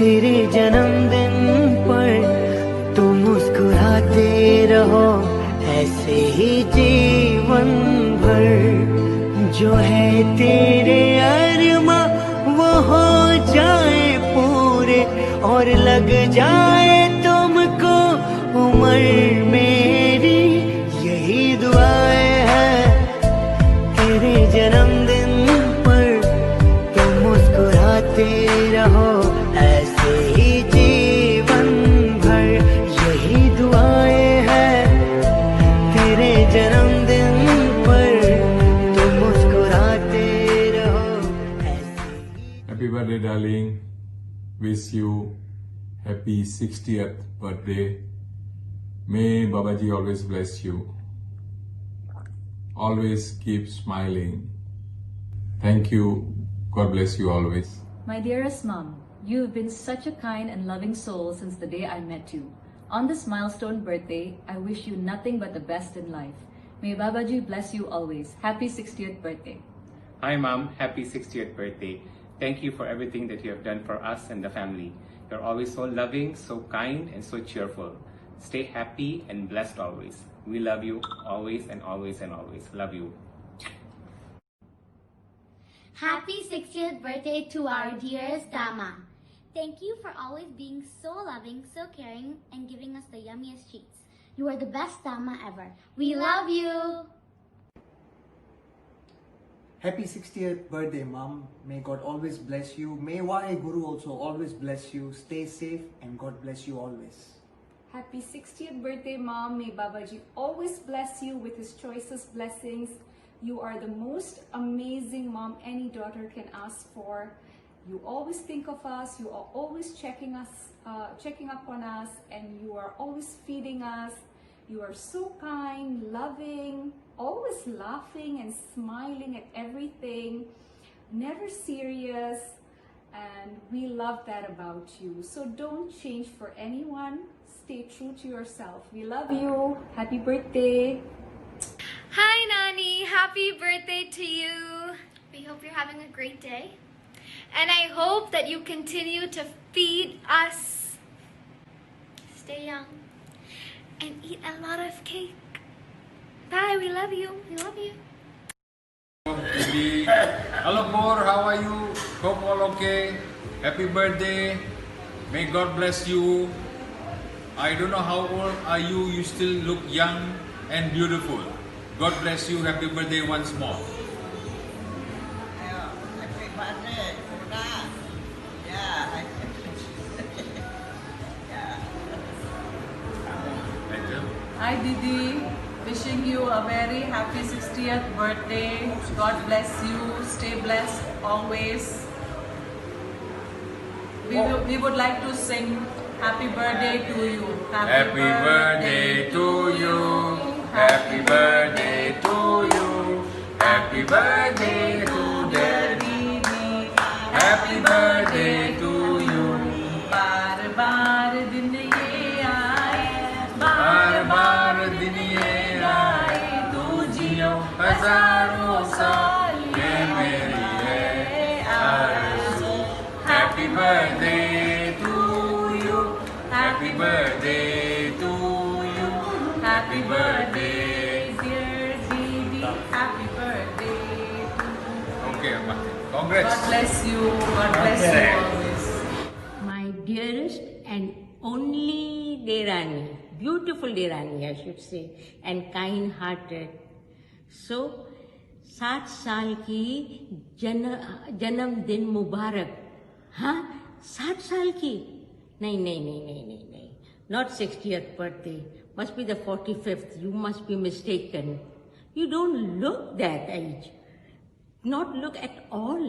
तेरे जन्मदिन पर तुम मुस्कुराते रहो ऐसे ही जीवन भर। जो है तेरे अरमा वो हो जाए पूरे और लग जाए तुमको उम्र मेरी, यही दुआएं हैं तेरे जन्मदिन पर तुम मुस्कुराते रहो ऐसे ही जीवन भर। यही दुआएं हैं तेरे जन्मदिन पर तुम मुस्कुराते रहो ऐसे ही। Happy birthday, darling. Wish you happy 60th birthday. May Babaji always bless you. Always keep smiling. Thank you. God bless you always. My dearest mom, you've been such a kind and loving soul since the day I met you. On this milestone birthday, I wish you nothing but the best in life. May Babaji bless you always. Happy 60th birthday. Hi Mom, happy 60th birthday. Thank you for everything that you have done for us and the family. You're always so loving, so kind, and so cheerful. Stay happy and blessed always. We love you always and always and always. Love you. Happy 60th birthday to our dearest Dama. Thank you for always being so loving, so caring, and giving us the yummiest treats. You are the best Dama ever. We love you! Happy 60th birthday, Mom. May God always bless you. May Wahai Guru also always bless you. Stay safe and God bless you always. Happy 60th birthday, Mom. May Babaji always bless you with his choicest blessings. You are the most amazing mom any daughter can ask for. You always think of us. You are always checking up on us, and you are always feeding us. You are so kind, loving, always laughing and smiling at everything, never serious, and we love that about you. So don't change for anyone. Stay true to yourself. We love you. Happy birthday. Hi Nani, happy birthday to you. We hope you're having a great day. And I hope that you continue to feed us, Stay young. and eat a lot of cake. Bye, we love you. We love you. Baby. Hello, Bor. How are you? Hope all okay. Happy birthday. May God bless you. I don't know how old are you. You still look young and beautiful. God bless you. Happy birthday once more. Happy birthday, Puna. Yeah. Thank you. Hi Didi, wishing you a very happy 60th birthday. God bless you, stay blessed always. We would like to sing happy birthday to you. Happy birthday to you. Happy birthday to you. Happy birthday to Daddy. Happy birthday to you. बार बार दिन ये आए, बार बार दिन ये आए, तू जियो हजारों साल, ये मेरी है आरज़ू. Happy birthday to you. Happy birthday to you. happy birthday dear Didi, happy birthday to you. Okay, Amma. Congrats. God bless you, God bless you always. My dearest and only Derani, beautiful Derani I should say, and kind-hearted. So, 7 साल की जन्मदिन मुबारक. हाँ, 7 साल की? नहीं. Not 60th birthday. Must be the 45th. You must be mistaken. You don't look that age. Not look at all.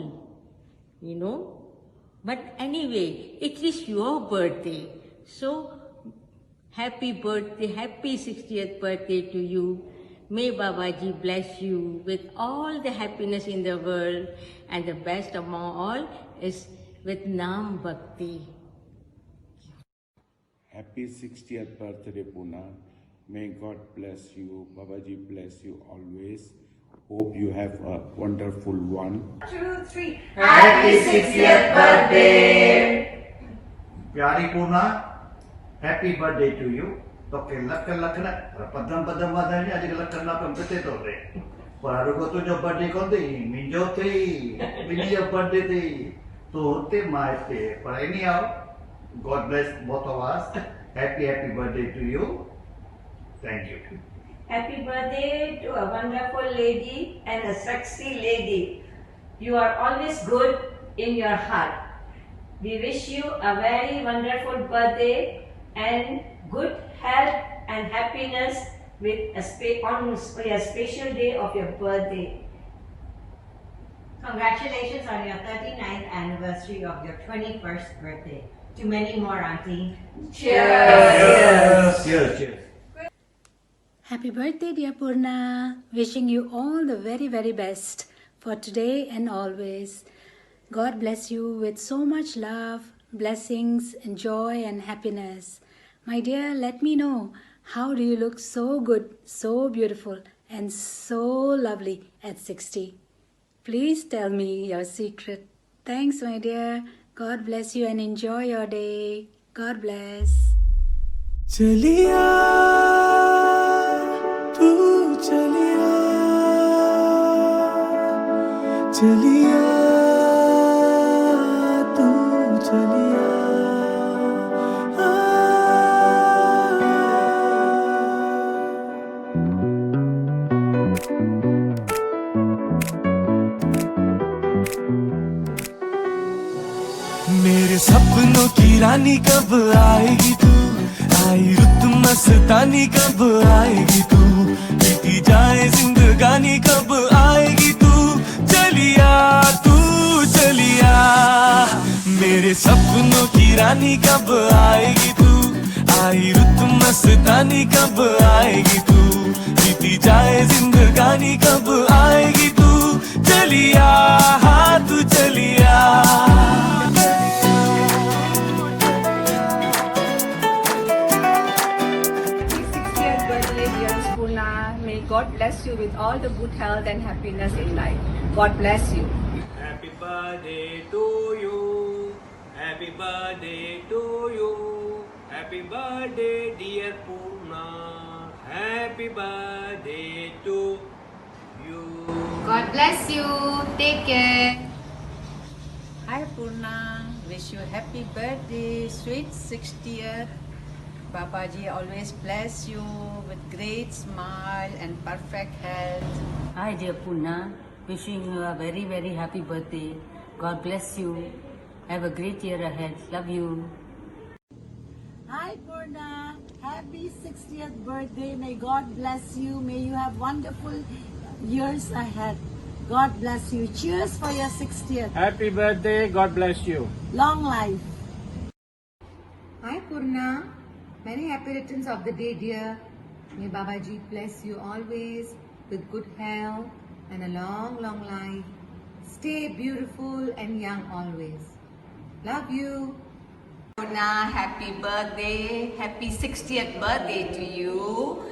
You know. But anyway, it is your birthday. So, happy birthday, happy 60th birthday to you. May Babaji bless you with all the happiness in the world, and the best among all is with Naam Bhakti. Happy 60th birthday, Puna. May God bless you. Babaji bless you always. Hope you have a wonderful one. 1, 2, 3. Happy 60th birthday. प्यारी पूर्णा, happy birthday to you. तो के luck luck ना पदम पदम वादनी आज luck करना पंपते तो रे बारू को तो जो बर्थडे को दे मिंजो थे मिनी जो बर्थडे थे तो होते मारते पर anyhow God bless both of us. Happy birthday to you. Thank you. Happy birthday to a wonderful lady and a sexy lady. You are always good in your heart. We wish you a very wonderful birthday and good health and happiness with on your special day of your birthday. Congratulations on your 39th anniversary of your 21st birthday. To many more, Auntie. Cheers! Cheers. Happy birthday, dear Purna. Wishing you all the very, very best for today and always. God bless you with so much love, blessings, and joy and happiness. My dear, let me know, how do you look so good, so beautiful, and so lovely at 60? Please tell me your secret. Thanks, my dear. God bless you and enjoy your day. God bless. चलिया तू चलिया चलिया तू चलिया मेरे सपनों की रानी कब आएगी तू, आई रुत मस्तानी कब आएगी तू, बीती जाए जिंदगानी कब आएगी तू, चलिया तू चलिया। मेरे सपनों की रानी कब आएगी तू, आई रुत मस्तानी कब आएगी तू, बीती जाए जिंदगानी कब आएगी तू, चलिया हाँ तू चलिया। May God bless you with all the good health and happiness in life. God bless you. Happy birthday to you. Happy birthday to you. Happy birthday, dear Purna. Happy birthday to you. God bless you. Take care. Hi Purna. Wish you happy birthday, sweet 60th. Babaji always bless you with great smile and perfect health. Hi dear Purna, wishing you a very, very happy birthday. God bless you. Have a great year ahead. Love you. Hi Purna, happy 60th birthday. May God bless you. May you have wonderful years ahead. God bless you. Cheers for your 60th. Happy birthday. God bless you. Long life. Hi Purna. Many happy returns of the day, dear. May Babaji bless you always with good health and a long, long life. Stay beautiful and young always. Love you. Purna, happy birthday. Happy 60th birthday to you.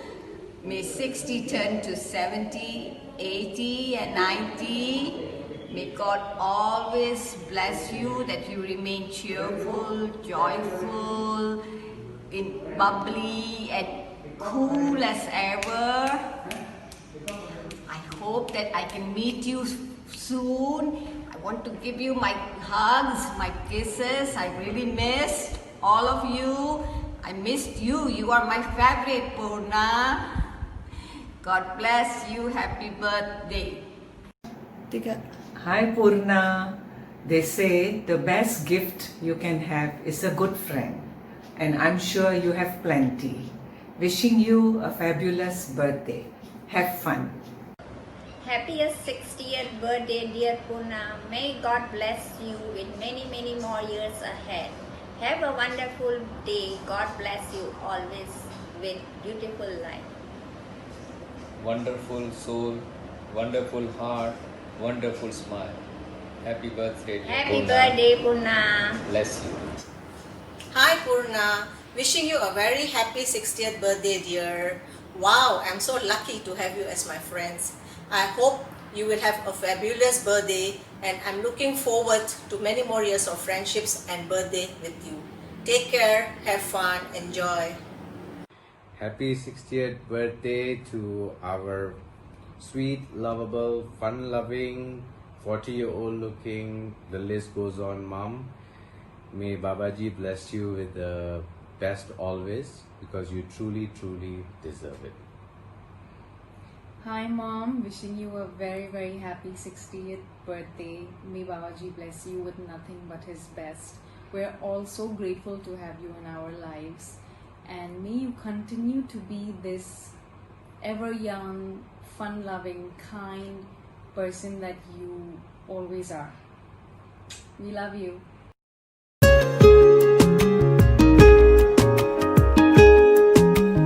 May 60 turn to 70, 80 and 90. May God always bless you, that you remain cheerful, joyful, bubbly and cool as ever. I hope that I can meet you soon. I want to give you my hugs, my kisses. I really missed all of you. I missed you. You are my favorite, Purna. God bless you. Happy birthday. Hi Purna. They say the best gift you can have is a good friend. And I'm sure you have plenty. Wishing you a fabulous birthday. Have fun. Happiest 60th birthday, dear Purna. May God bless you with many, many more years ahead. Have a wonderful day. God bless you always with beautiful life. Wonderful soul, wonderful heart, wonderful smile. Happy birthday, dear Happy Purna. birthday, Purna. Bless you. Hi Purna, wishing you a very happy 60th birthday, dear. Wow, I'm so lucky to have you as my friends. I hope you will have a fabulous birthday and I'm looking forward to many more years of friendships and birthday with you. Take care, have fun, enjoy. Happy 60th birthday to our sweet, lovable, fun-loving, 40-year-old looking, the list goes on, Mom. May Babaji bless you with the best always, because you truly, truly deserve it. Hi Mom, wishing you a very very happy 60th birthday. May Babaji bless you with nothing but his best. We're all so grateful to have you in our lives, and may you continue to be this ever young, fun loving, kind person that you always are. We love you.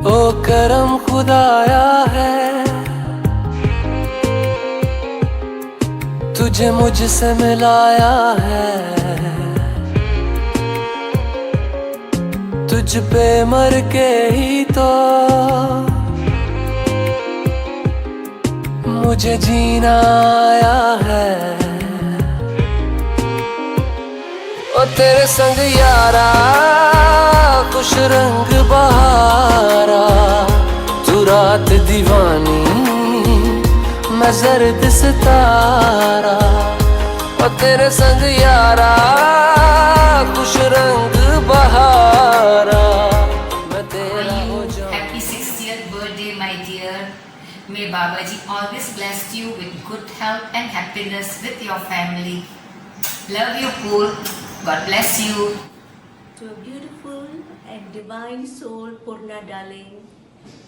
ओ करम खुदाया है तुझे मुझसे मिलाया है तुझ पे मर के ही तो मुझे जीना आया है ओ तेरे संग यारा खुश रंग बहारा तू रात दीवानी मैं जर्द सितारा ओ तेरे संग यारा खुश रंग बहारा मैं तेरा हो जाऊं. Happy 60th birthday, my dear. May Babaji always bless you with good health and happiness with your family. Love you, Poor. God bless you. To a beautiful and divine soul, Purna darling,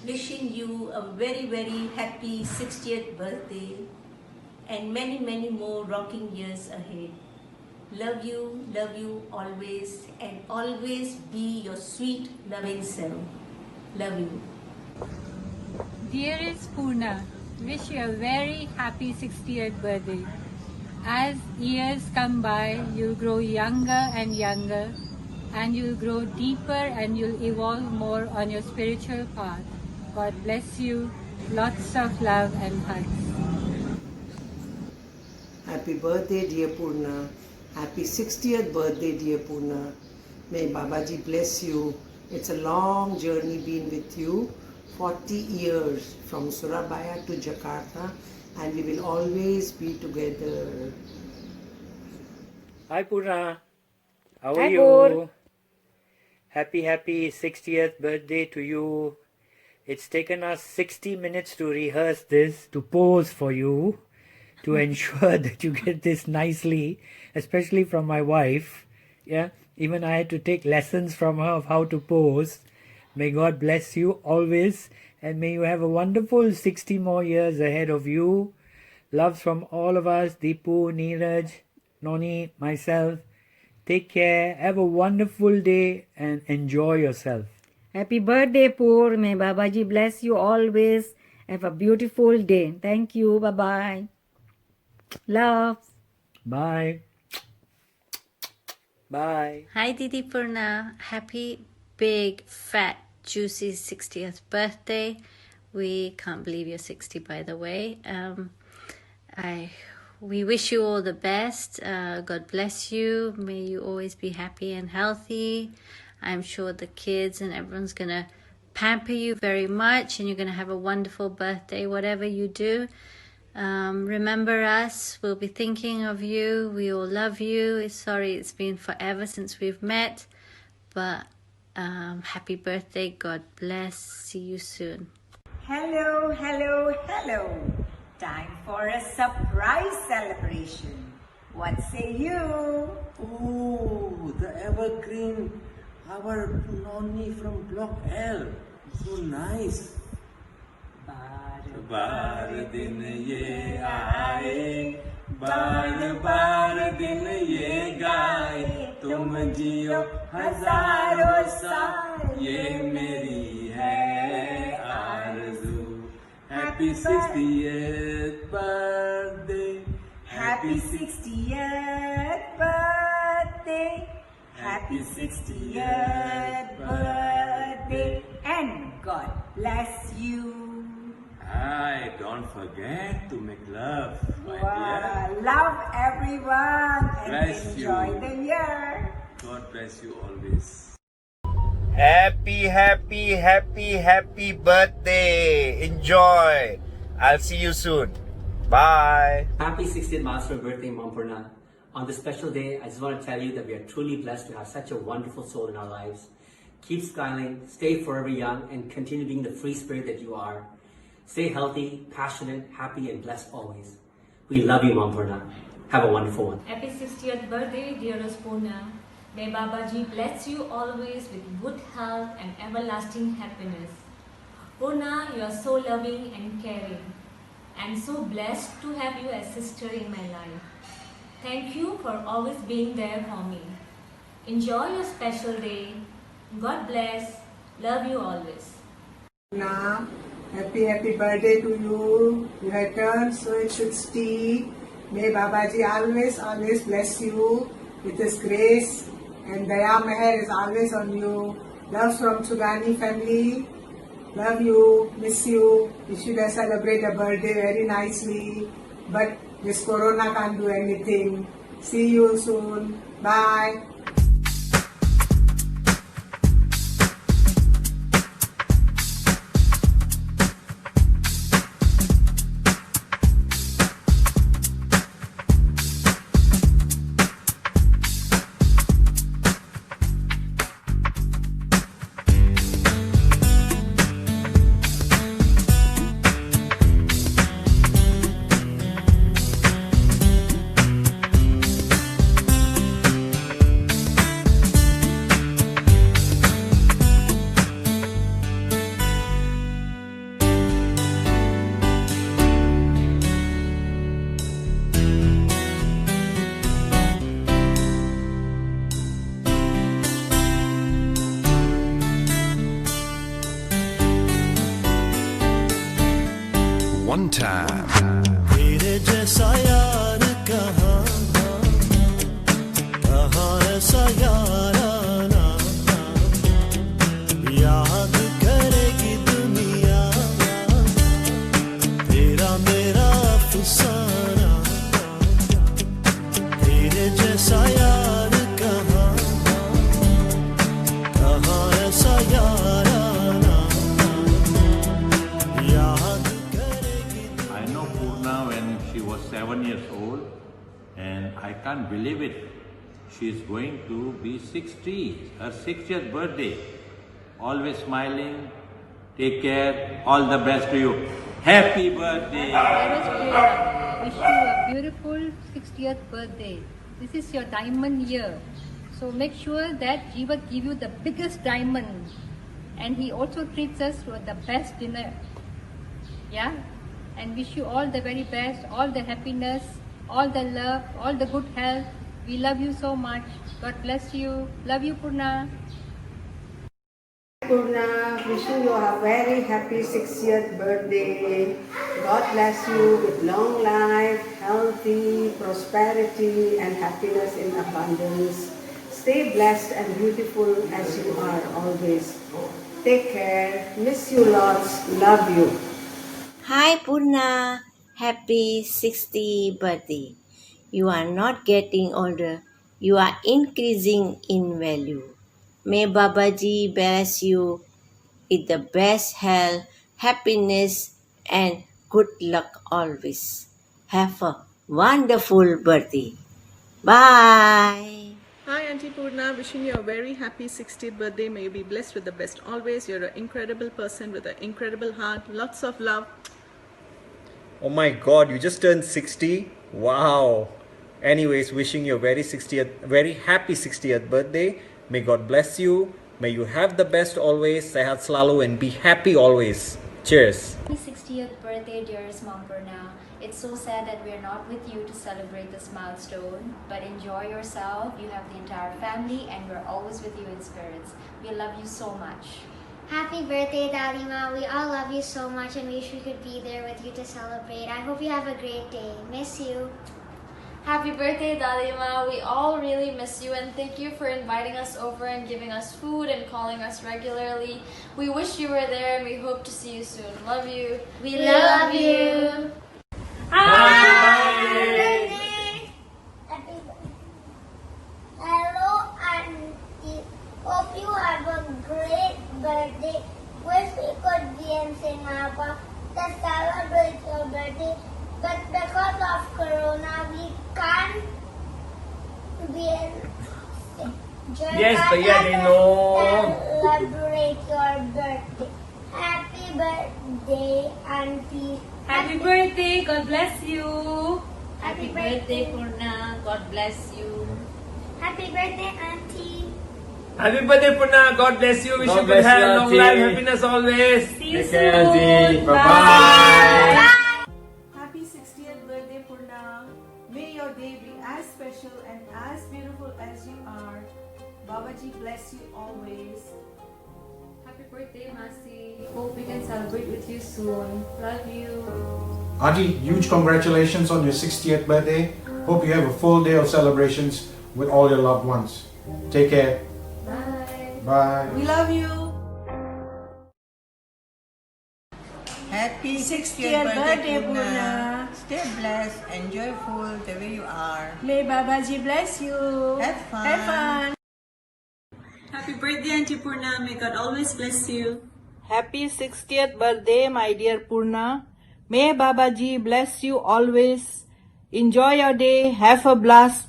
wishing you a very very happy 60th birthday and many many more rocking years ahead. Love you always, and always be your sweet loving self. Love you. Dearest Purna, wish you a very happy 60th birthday. As years come by, you'll grow younger and younger, and you'll grow deeper and you'll evolve more on your spiritual path. God bless you. Lots of love and hugs. Happy birthday, dear Purna. Happy 60th birthday, dear Purna. May Babaji bless you. It's a long journey been with you. 40 years from Surabaya to Jakarta, and we will always be together. Hi Purna, how are Hi, you? Pur. Happy 60th birthday to you. It's taken us 60 minutes to rehearse this, to pose for you, to ensure that you get this nicely, especially from my wife. Yeah, even I had to take lessons from her of how to pose. May God bless you always, and may you have a wonderful 60 more years ahead of you. Loves from all of us, Deepu, Neeraj, Noni, myself. Take care, have a wonderful day, and enjoy yourself. Happy birthday, Pur. May Babaji bless you always. Have a beautiful day. Thank you. Bye-bye. Love. Bye. Bye. Hi Didi Purna, happy big fat juicy 60th birthday. We can't believe you're 60 by the way. We wish you all the best. God bless you. May you always be happy and healthy. I'm sure the kids and everyone's gonna pamper you very much, and you're gonna have a wonderful birthday whatever you do. Remember us, we'll be thinking of you, we all love you. Sorry it's been forever since we've met, but happy birthday, God bless, see you soon. Hello, hello, hello. Time for a surprise celebration. What say you? Oh, the evergreen, our Noni from Block L. So nice. बार दिन ये आए बार बार दिन ये गाए तुम जियो हजारों साल ये मेरी है आरज़ू. Happy 60th birthday, Happy 60th birthday, happy 60th birthday, and God bless you. Hi, don't forget to make love, my Wow, dear. love everyone and Bless enjoy you. the year. God bless you always. Happy birthday. Enjoy. I'll see you soon. Bye. Happy 60th milestone birthday, Mom Purna. On this special day, I just want to tell you that we are truly blessed to have such a wonderful soul in our lives. Keep smiling, stay forever young, and continue being the free spirit that you are. Stay healthy, passionate, happy, and blessed always. We love you, Mom Purna. Have a wonderful one. Happy 60th birthday, dearest Purna. May Babaji bless you always with good health and everlasting happiness. Purna, you are so loving and caring. I'm so blessed to have you as sister in my life. Thank you for always being there for me. Enjoy your special day. God bless. Love you always. Purna, happy birthday to you. You have turned sweet 60. May Babaji always bless you with His grace, and Daya Meher is always on you. Love from Chugani family. Love you, miss you. You should have celebrate a birthday very nicely. But this corona can't do anything. See you soon. Bye. One time. तेरे जैसा यार कहाँ ऐसा याराना याद करेगी दुनिया तेरा मेरा अफसाना तेरे जैसा यार कहाँ ऐसा याराना याद I know Purna when she was 7 years old, and I can't believe it. She is going to be 60, her 60th birthday. Always smiling. Take care. All the best to you. Happy birthday. Wish you a beautiful 60th birthday. This is your diamond year. So make sure that Jiva give you the biggest diamond. And he also treats us with the best dinner. Yeah? And wish you all the very best, all the happiness, all the love, all the good health. We love you so much. God bless you. Love you, Purna. Purna, wishing you a very happy 60th birthday. God bless you with long life, healthy, prosperity, and happiness in abundance. Stay blessed and beautiful as you are always. Take care. Miss you lots. Love you. Hi Purna, happy 60th birthday. You are not getting older, you are increasing in value. May Babaji bless you with the best health, happiness, and good luck always. Have a wonderful birthday. Bye. Hi Auntie Purna, wishing you a very happy 60th birthday. May you be blessed with the best always. You're an incredible person with an incredible heart. Lots of love. Oh my god, you just turned 60? Wow. Anyways, wishing you a very happy 60th birthday. May God bless you. May you have the best always. Sehat selalu and be happy always. Cheers. Happy 60th birthday, dearest Mom Purna. It's so sad that we're not with you to celebrate this milestone, but enjoy yourself. You have the entire family and we're always with you in spirits. We love you so much. Happy birthday, Dalima. We all love you so much and wish we could be there with you to celebrate. I hope you have a great day. Miss you. Happy birthday, Dalima. We all really miss you and thank you for inviting us over and giving us food and calling us regularly. We wish you were there and we hope to see you soon. Love you. We love you. Happy birthday. Hello, Auntie. Hope you have a great birthday. Wish we could be in Singapore to celebrate your birthday, but because of Corona, we can't be in Yes, भैया they know. Celebrate your birthday. Happy birthday, Auntie. Happy birthday, God bless you. Happy birthday, Purna. God bless you. Happy birthday, Auntie. Happy birthday, Purna. God bless you. Wish God you bless good health, you, long Auntie. life, happiness always. See you Take care, soon. Auntie. Bye-bye. Happy 60th birthday, Purna. May your day be as special and as beautiful as you are. Babaji bless you always. Happy birthday, Masi. Hope we can celebrate with you soon. Love you. Auntie, huge congratulations on your 60th birthday. Hope you have a full day of celebrations with all your loved ones. Take care. Bye. Bye. We love you. Happy 60th birthday, Purna. Stay blessed and joyful the way you are. May Babaji bless you. Have fun. Have fun. Happy birthday, Auntie Purna. May God always bless you. Happy 60th birthday, my dear Purna. May Babaji bless you always. Enjoy your day. Have a blast.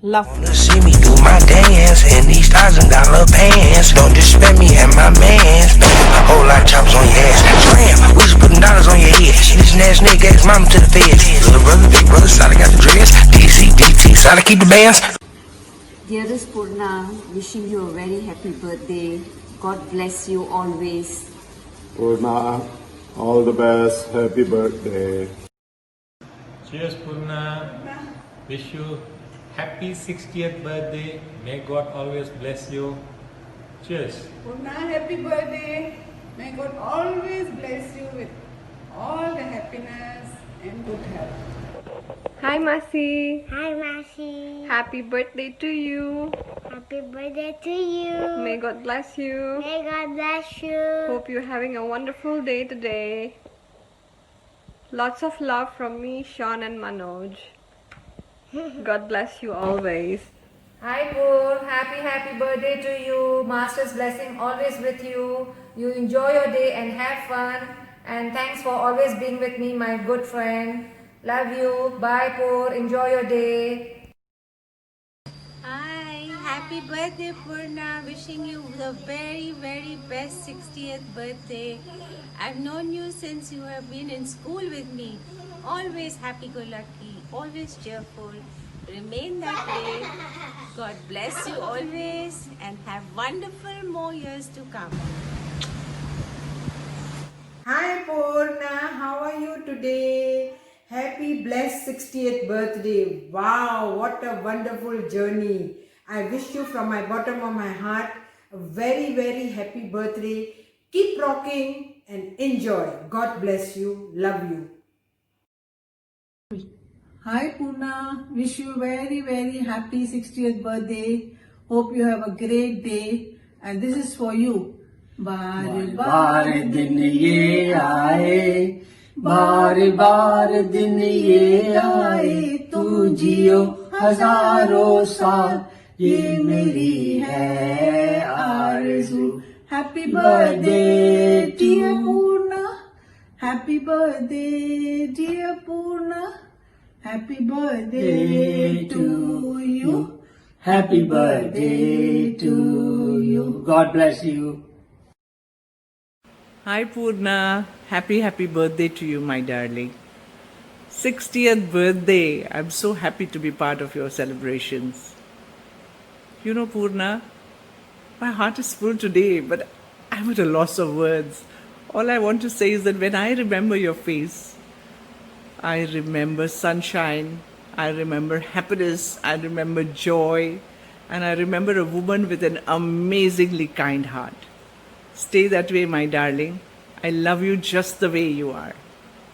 Love. See me do my dance in these $1,000 pants. Don't disrespect me and my mans. A whole lot of choppers on your ass. Slam, we just putting dollars on your head. This ass nigga gave his mama to the feds. Little brother, big brother, solid got the dress. DC, DT, solid keep the bands. Dearest Purna, wishing you a very happy birthday. God bless you always. Purna, all the best. Happy birthday. Cheers, Purna. Wish you happy 60th birthday. May God always bless you. Cheers. Purna, happy birthday. May God always bless you with all the happiness and good health. Hi, Masi. Hi, Masi. Happy birthday to you. Happy birthday to you. May God bless you. May God bless you. Hope you're having a wonderful day today. Lots of love from me, Sean and Manoj. God bless you always. Hi Pur, happy birthday to you. Master's blessing always with you. You enjoy your day and have fun. And thanks for always being with me, my good friend. Love you. Bye Pur. Enjoy your day. Hi, happy birthday, Purna. Wishing you the very, very best 60th birthday. I've known you since you have been in school with me. Always happy-go-lucky, always cheerful. Remain that way. God bless you always and have wonderful more years to come. Hi Purna, how are you today? Happy blessed 60th birthday. Wow, what a wonderful journey. I wish you from my bottom of my heart a very, very happy birthday. Keep rocking and enjoy. God bless you. Love you. Hi Purna, wish you very, very happy 60th birthday. Hope you have a great day. And this is for you. बार बार दिन ये आए, बार बार दिन ये आए, तू जियो हजारों साल, ये मेरी है आरज़ू. Happy birthday dear Purna, happy birthday dear Purna, happy birthday to you, happy birthday to you. God bless you. Hi Purna, happy birthday to you, my darling. 60th birthday. I'm so happy to be part of your celebrations. You know, Purna, my heart is full today, but I'm at a loss of words. All I want to say is that when I remember your face, I remember sunshine, I remember happiness, I remember joy, and I remember a woman with an amazingly kind heart. Stay that way, my darling. I love you just the way you are.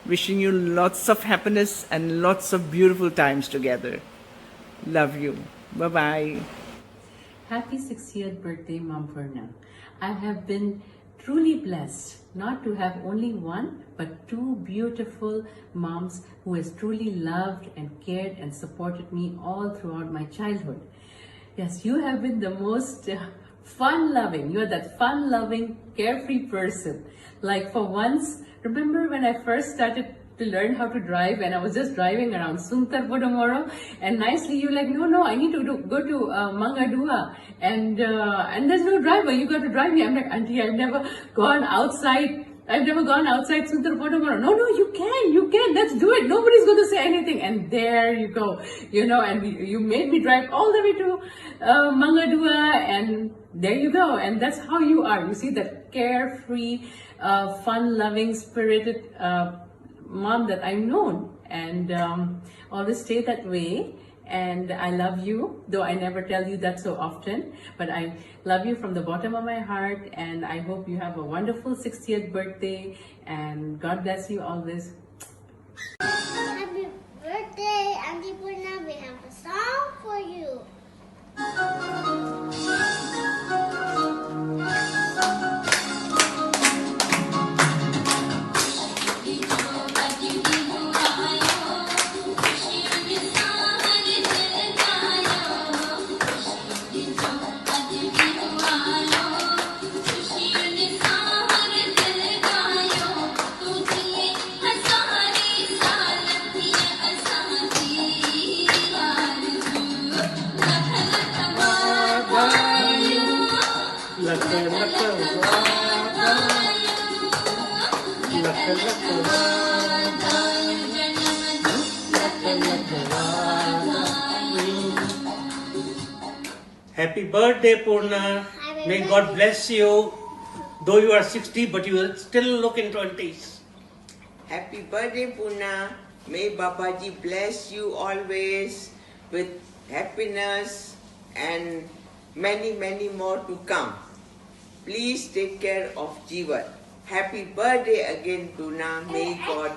Wishing you lots of happiness and lots of beautiful times together. Love you. Bye-bye. Happy 60th birthday, Mom Purna. I have been truly blessed not to have only one, but two beautiful moms who has truly loved and cared and supported me all throughout my childhood. Yes, you have been the most fun-loving. You're that fun-loving, carefree person. Like for once, remember when I first started to learn how to drive and I was just driving around Suntar Podomoro and nicely you're like, no, I need to go to Mangadua and there's no driver, you got to drive me. I'm like, Auntie, I've never gone outside Suntar Podomoro. No, you can, let's do it. Nobody's going to say anything. And there you go, and you made me drive all the way to Mangadua and there you go. And that's how you are. You see that carefree, fun-loving, spirited mom that I've known, and always stay that way. And I love you, though I never tell you that so often, but I love you from the bottom of my heart, and I hope you have a wonderful 60th birthday, and God bless you always. Happy birthday, Auntie Purna. We have a song for you. Happy birthday, Purna. May God bless you. Though you are 60, but you still look in 20s. Happy birthday, Purna. May Babaji bless you always with happiness and many, many more to come. Please take care of Jeevan. Happy birthday again, Purna. May God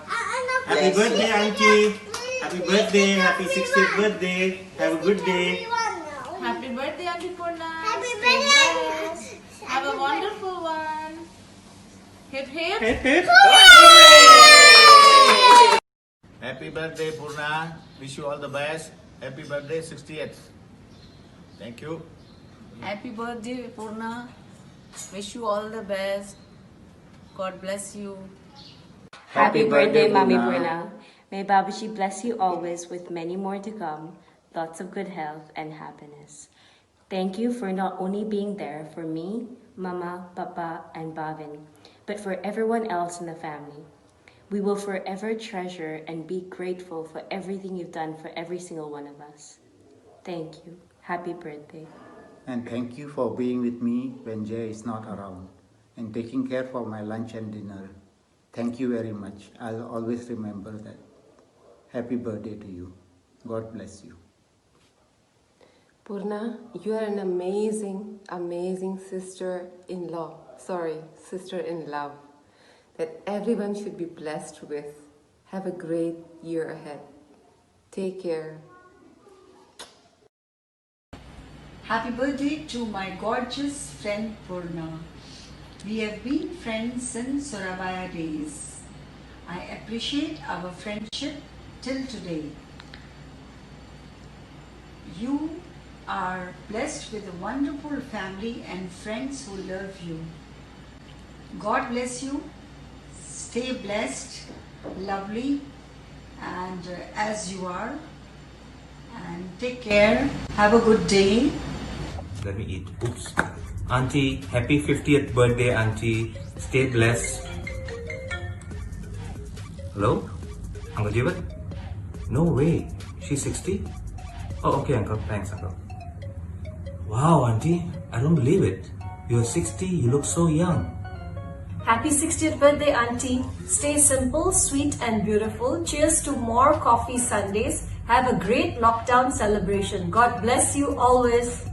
bless Happy birthday, you. Auntie. Happy birthday. Happy 60th birthday. Have a good day. Happy birthday, Auntie Purna. Happy Stay birthday. blessed. Have a wonderful one. Hip hip. Hip hip. Happy birthday, Purna. Wish you all the best. Happy birthday, 60th. Thank you. Happy birthday, Purna. Wish you all the best. God bless you. Happy birthday, Mami Purna. May Babaji bless you always with many more to come. Lots of good health and happiness. Thank you for not only being there for me, Mama, Papa, and Bhavin, but for everyone else in the family. We will forever treasure and be grateful for everything you've done for every single one of us. Thank you. Happy birthday. And thank you for being with me when Jay is not around and taking care for my lunch and dinner. Thank you very much. I'll always remember that. Happy birthday to you. God bless you. Purna, you are an amazing, amazing sister-in-law. Sorry, sister-in-love that everyone should be blessed with. Have a great year ahead. Take care. Happy birthday to my gorgeous friend Purna. We have been friends since Surabaya days. I appreciate our friendship till today. You are blessed with a wonderful family and friends who love you. God bless you. Stay blessed, lovely, and as you are. And take care. Have a good day. Let me eat. Oops. Auntie, happy 50th birthday, Auntie. Stay blessed. Hello? Uncle Jeevan? No way. She's 60? Oh, okay, Uncle. Thanks, Uncle. Wow, Auntie. I don't believe it. You're 60. You look so young. Happy 60th birthday, Auntie. Stay simple, sweet and beautiful. Cheers to more coffee Sundays. Have a great lockdown celebration. God bless you always.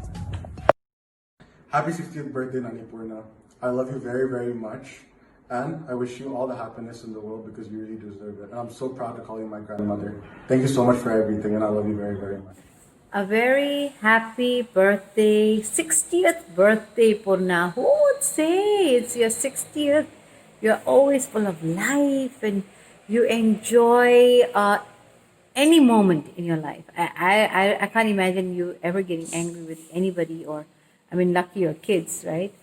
Happy 60th birthday, Nani Purna. I love you very, very much. And I wish you all the happiness in the world because you really deserve it. And I'm so proud to call you my grandmother. Thank you so much for everything and I love you very, very much. A very happy birthday, 60th birthday, Purna. Who would say it's your 60th? You're always full of life and you enjoy any moment in your life. I can't imagine you ever getting angry with anybody or I mean, lucky your kids, right?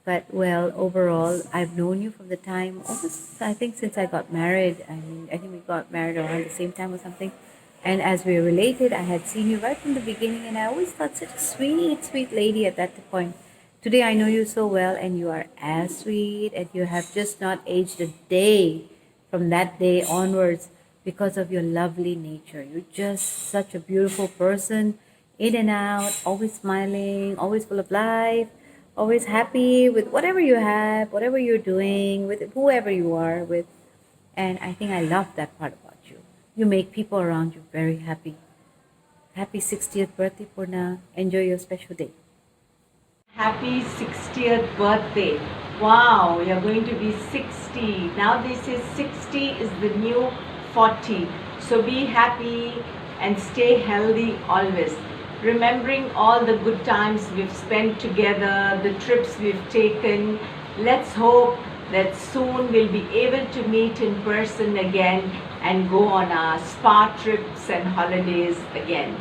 But well, overall, I've known you from the time, almost, I think, since I got married. I think we got married around the same time or something. And as we were related, I had seen you right from the beginning, and I always thought such a sweet, sweet lady at that point. Today I know you so well, and you are as sweet, and you have just not aged a day from that day onwards because of your lovely nature. You're just such a beautiful person, in and out, always smiling, always full of life, always happy with whatever you have, whatever you're doing, with whoever you are with. And I think I love that part about you. You make people around you very happy. Happy 60th birthday, Purna. Enjoy your special day. Happy 60th birthday. Wow, you're going to be 60. Now they say 60 is the new 40. So be happy and stay healthy always. Remembering all the good times we've spent together, the trips we've taken. Let's hope that soon we'll be able to meet in person again and go on our spa trips and holidays again.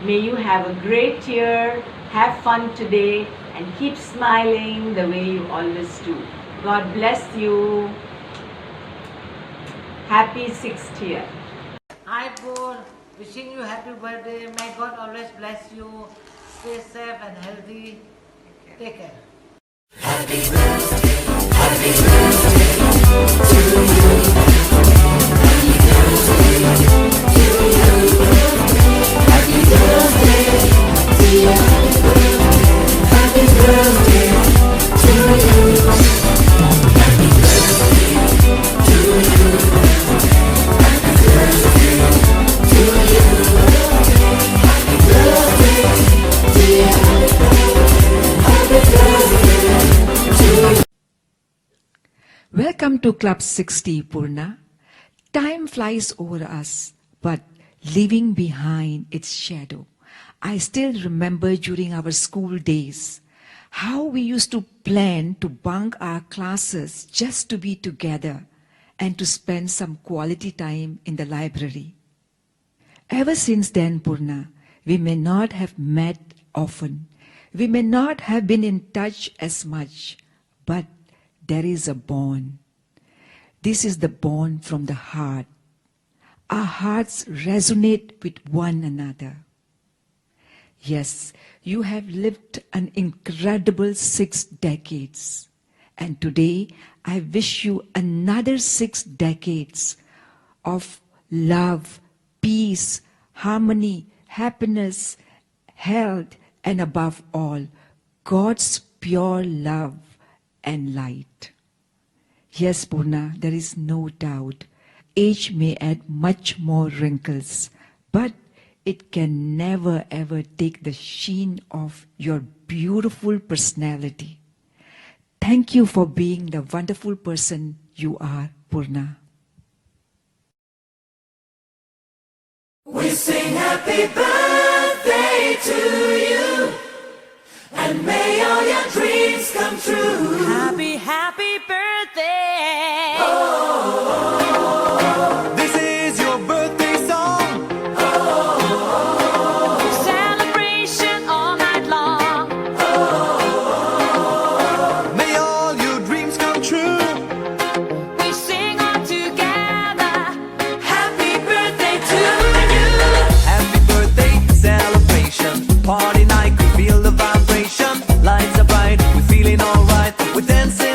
May you have a great year, have fun today, and keep smiling the way you always do. God bless you. Happy 60th. Hi, Paul. Wishing you happy birthday. May God always bless you. Stay safe and healthy. Take care. Happy birthday to you. Happy birthday to you. Happy birthday, dear. Happy birthday to you. Happy birthday to you. Happy birthday to you. Happy birthday, dear. Happy birthday to you. Welcome to Club 60, Purna. Time flies over us, but leaving behind its shadow. I still remember during our school days how we used to plan to bunk our classes just to be together and to spend some quality time in the library. Ever since then, Purna, we may not have met often. We may not have been in touch as much, but there is a bond. This is the bond from the heart. Our hearts resonate with one another. Yes, you have lived an incredible 6 decades. And today, I wish you another 6 decades of love, peace, harmony, happiness, health, and above all, God's pure love and light. Yes, Purna, there is no doubt. Age may add much more wrinkles, but it can never ever take the sheen of your beautiful personality. Thank you for being the wonderful person you are, Purna. We sing happy birthday to you, and may all your dreams come true. Happy, happy birthday. This is your birthday song. Celebration all night long. May all your dreams come true. We sing all together. Happy birthday to you. Happy birthday celebration. Party night, feel the vibration. Lights are bright, we're feeling alright. We're dancing.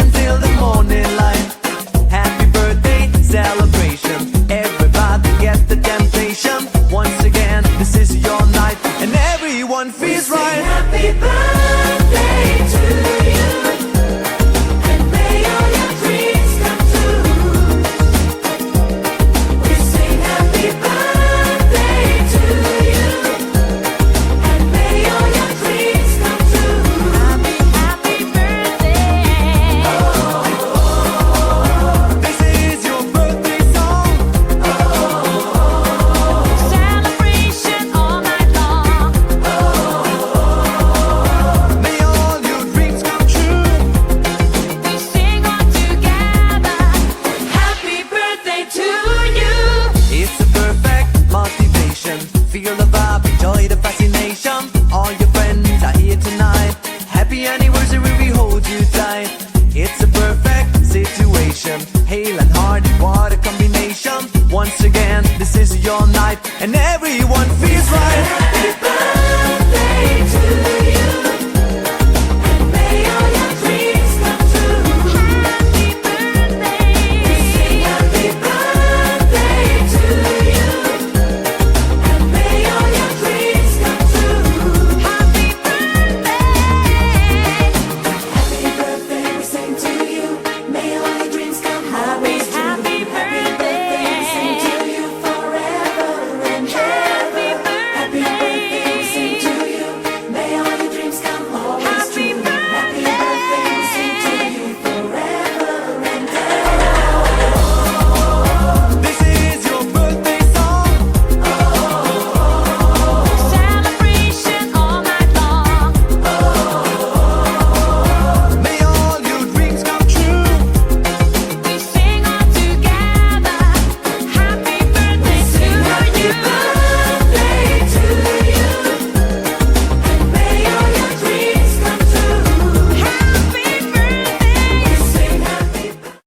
your night and